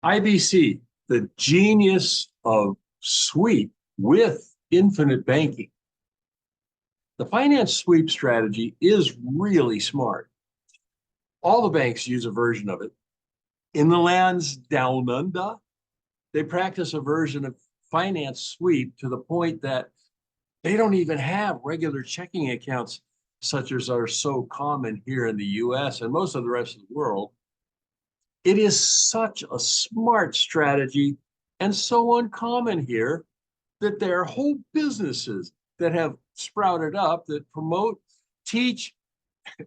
IBC, the genius of sweep with infinite banking. The finance sweep strategy is really smart. All the banks use a version of it. In the lands down under, they practice a version of finance sweep to the point that they don't even have regular checking accounts such as are so common here in the US and most of the rest of the world. It is such a smart strategy and so uncommon here that there are whole businesses that have sprouted up that promote, teach,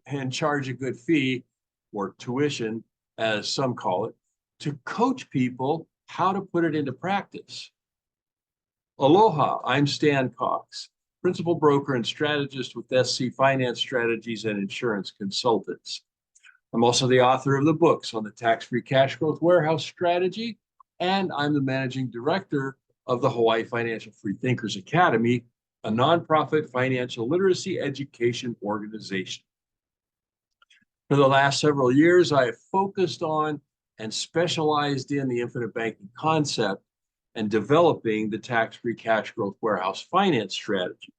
and charge a good fee or tuition, as some call it, to coach people how to put it into practice. Aloha, I'm Stan Cox, principal broker and strategist with SC Finance Strategies and Insurance Consultants. I'm also the author of the books on the tax-free cash growth warehouse strategy, and I'm the managing director of the Hawaii Financial Free Thinkers Academy, a nonprofit financial literacy education organization. For the last several years, I have focused on and specialized in the infinite banking concept and developing the tax-free cash growth warehouse finance strategy.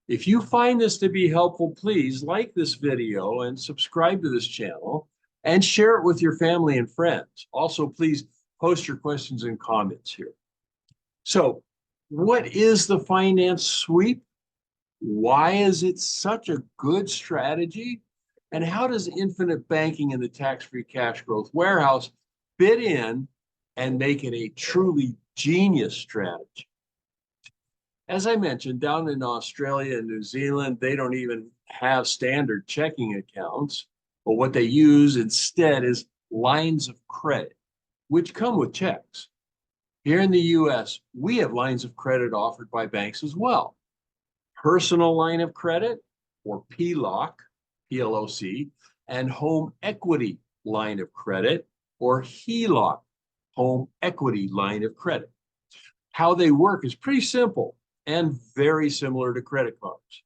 If you find this to be helpful, please like this video and subscribe to this channel and share it with your family and friends. Also, please post your questions and comments here. So, what is the finance sweep? Why is it such a good strategy? And how does infinite banking and the tax-free cash growth warehouse fit in and make it a truly genius strategy? As I mentioned, down in Australia and New Zealand, they don't even have standard checking accounts, but what they use instead is lines of credit, which come with checks. Here in the US, we have lines of credit offered by banks as well. Personal line of credit, or PLOC, PLOC, and home equity line of credit, or HELOC, home equity line of credit. How they work is pretty simple and very similar to credit cards.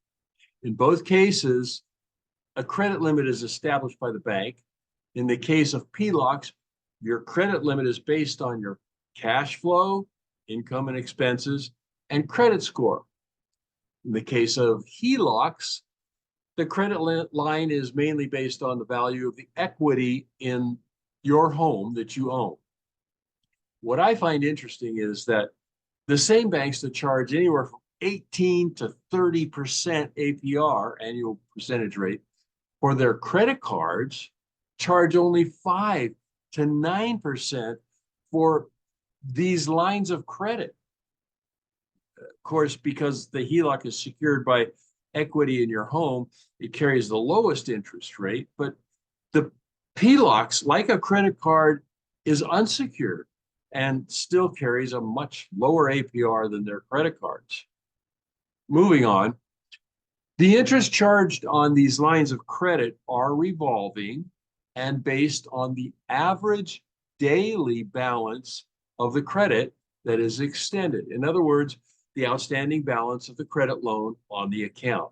In both cases, a credit limit is established by the bank. In the case of PLOCs, your credit limit is based on your cash flow, income and expenses, and credit score. In the case of HELOCs, the credit line is mainly based on the value of the equity in your home that you own. What I find interesting is that the same banks that charge anywhere from 18 to 30% APR, annual percentage rate, for their credit cards charge only 5 to 9% for these lines of credit. Of course, because the HELOC is secured by equity in your home, it carries the lowest interest rate, but the PLOCs, like a credit card, is unsecured and still carries a much lower APR than their credit cards. Moving on, the interest charged on these lines of credit are revolving and based on the average daily balance of the credit that is extended. In other words, the outstanding balance of the credit loan on the account.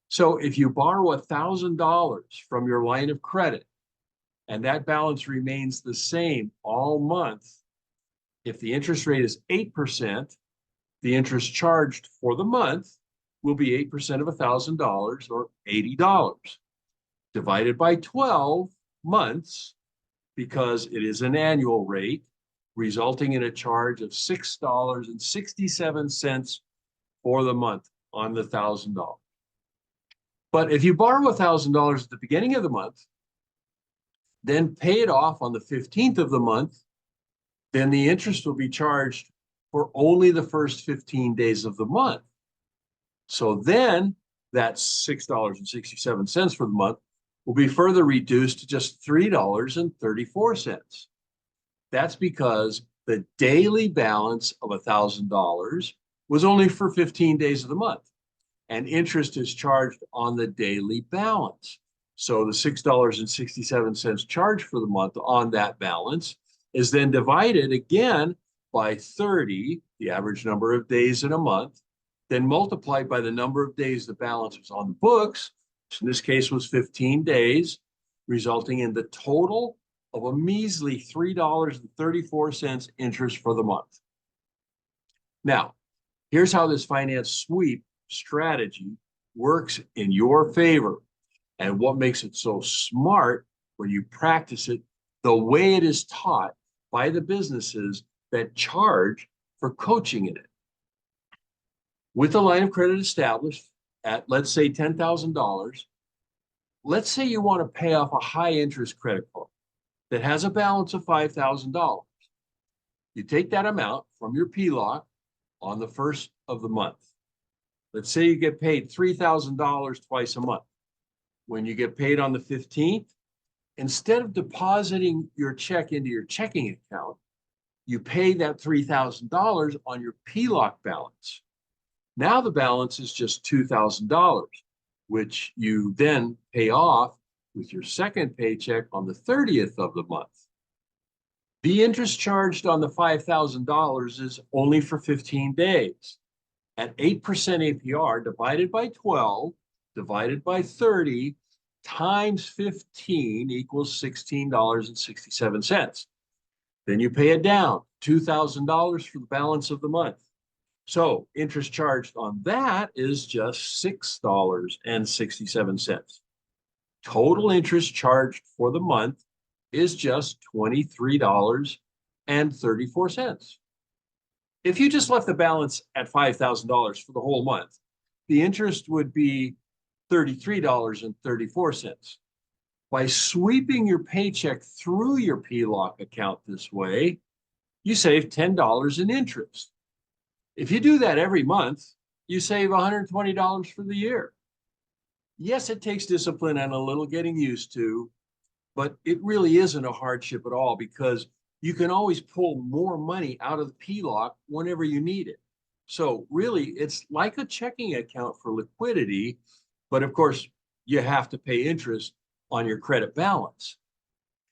So if you borrow $1,000 from your line of credit and that balance remains the same all month, if the interest rate is 8%, the interest charged for the month will be 8% of $1,000 or $80 divided by 12 months because it is an annual rate, resulting in a charge of $6.67 for the month on the $1,000. But if you borrow $1,000 at the beginning of the month, then pay it off on the 15th of the month, then the interest will be charged for only the first 15 days of the month. So then that $6.67 for the month will be further reduced to just $3.34. That's because the daily balance of $1,000 was only for 15 days of the month, and interest is charged on the daily balance. So the $6.67 charged for the month on that balance is then divided again by 30, the average number of days in a month, then multiplied by the number of days the balance was on the books, which in this case was 15 days, resulting in the total of a measly $3.34 interest for the month. Now, here's how this finance sweep strategy works in your favor and what makes it so smart when you practice it the way it is taught by the businesses that charge for coaching in it. With a line of credit established at, let's say, $10,000, let's say you want to pay off a high interest credit card that has a balance of $5,000. You take that amount from your PLOC on the first of the month. Let's say you get paid $3,000 twice a month. When you get paid on the 15th, instead of depositing your check into your checking account, you pay that $3,000 on your PLOC balance. Now the balance is just $2,000, which you then pay off with your second paycheck on the 30th of the month. The interest charged on the $5,000 is only for 15 days. At 8% APR divided by 12, divided by 30, times 15 equals $16.67. Then you pay it down, $2,000 for the balance of the month. So interest charged on that is just $6.67. Total interest charged for the month is just $23.34. If you just left the balance at $5,000 for the whole month, the interest would be $33.34. By sweeping your paycheck through your PLOC account this way, you save $10 in interest. If you do that every month, you save $120 for the year. Yes, it takes discipline and a little getting used to, but it really isn't a hardship at all because you can always pull more money out of the PLOC whenever you need it. So really, it's like a checking account for liquidity, but of course, you have to pay interest on your credit balance.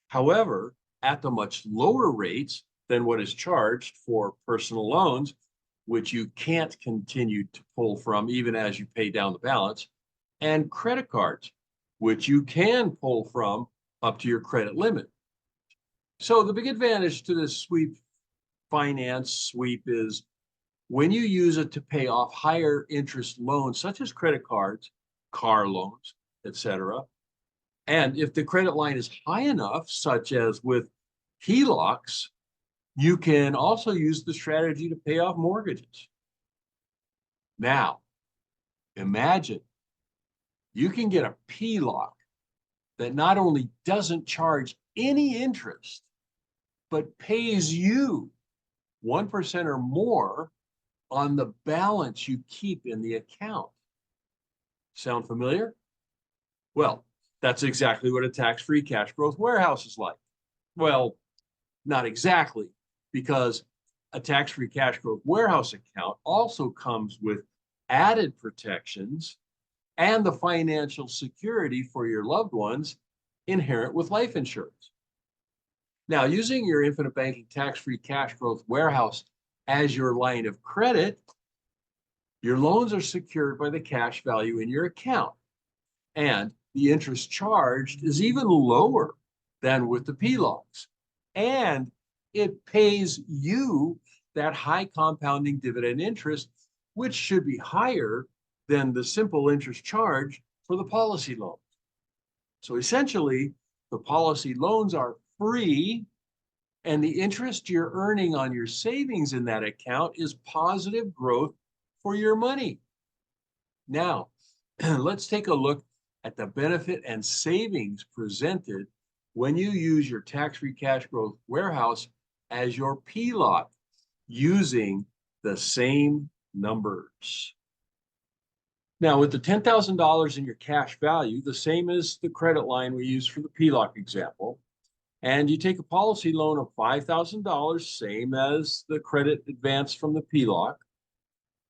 However, at the much lower rates than what is charged for personal loans, which you can't continue to pull from even as you pay down the balance, and credit cards, which you can pull from up to your credit limit. So the big advantage to this finance sweep is when you use it to pay off higher interest loans, such as credit cards, car loans, etc. And if the credit line is high enough, such as with HELOCs, you can also use the strategy to pay off mortgages. Now, imagine you can get a PLOC that not only doesn't charge any interest, but pays you 1% or more on the balance you keep in the account. Sound familiar? Well, that's exactly what a tax-free cash growth warehouse is like. Well, not exactly, because a tax-free cash growth warehouse account also comes with added protections and the financial security for your loved ones inherent with life insurance. Now, using your infinite banking tax-free cash growth warehouse as your line of credit, your loans are secured by the cash value in your account, and the interest charged is even lower than with the PLOCs, and it pays you that high compounding dividend interest, which should be higher than the simple interest charge for the policy loans. So essentially, the policy loans are free, and the interest you're earning on your savings in that account is positive growth for your money. Now, let's take a look at the benefit and savings presented when you use your tax-free cash growth warehouse as your PLOC using the same numbers. Now, with the $10,000 in your cash value, the same as the credit line we used for the PLOC example, and you take a policy loan of $5,000, same as the credit advance from the PLOC,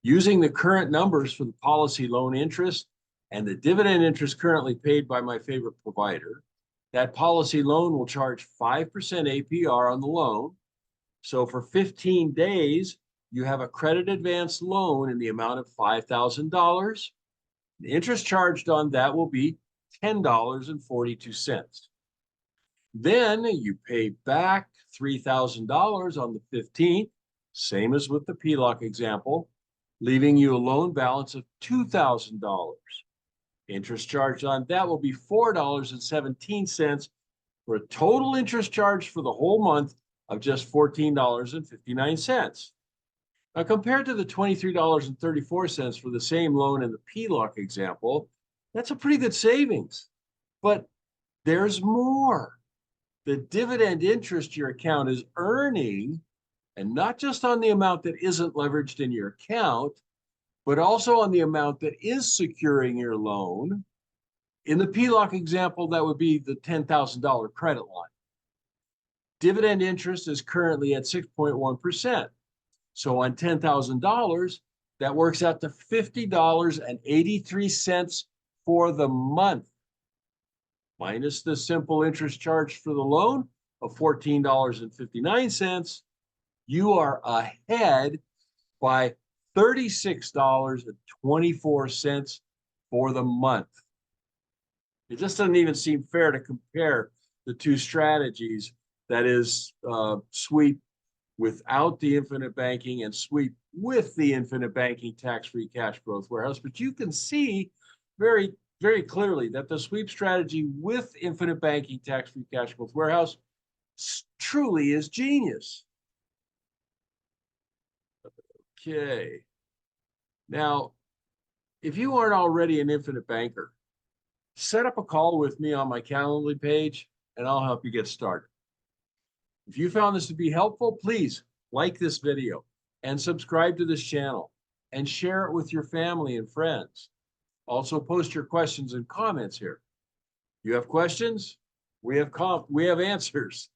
using the current numbers for the policy loan interest and the dividend interest currently paid by my favorite provider, that policy loan will charge 5% APR on the loan. So for 15 days, you have a credit advance loan in the amount of $5,000. The interest charged on that will be $10.42. Then you pay back $3,000 on the 15th, same as with the PLOC example, leaving you a loan balance of $2,000. Interest charged on that will be $4.17 for a total interest charge for the whole month of just $14.59. Now, compared to the $23.34 for the same loan in the PLOC example, that's a pretty good savings. But there's more. The dividend interest your account is earning, and not just on the amount that isn't leveraged in your account, but also on the amount that is securing your loan. In the PLOC example, that would be the $10,000 credit line. Dividend interest is currently at 6.1%. So on $10,000, that works out to $50.83 for the month, minus the simple interest charge for the loan of $14.59. You are ahead by $36.24 for the month. It just doesn't even seem fair to compare the two strategies, that is sweep without the infinite banking and sweep with the infinite banking tax-free cash growth warehouse. But you can see very, very clearly that the sweep strategy with infinite banking tax-free cash growth warehouse truly is genius. Okay. Now, if you aren't already an infinite banker, set up a call with me on my Calendly page, and I'll help you get started. If you found this to be helpful, please like this video and subscribe to this channel and share it with your family and friends. Also, post your questions and comments here. You have questions? We have answers.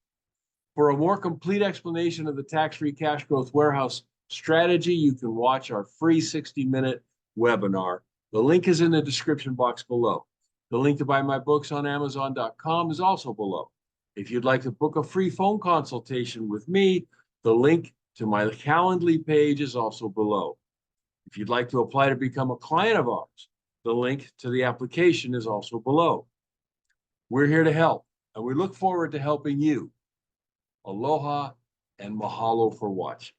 For a more complete explanation of the tax-free cash growth warehouse strategy, you can watch our free 60-minute webinar. The link is in the description box below. The link to buy my books on Amazon.com is also below. If you'd like to book a free phone consultation with me, the link to my Calendly page is also below. If you'd like to apply to become a client of ours, the link to the application is also below. We're here to help, and we look forward to helping you. Aloha and mahalo for watching.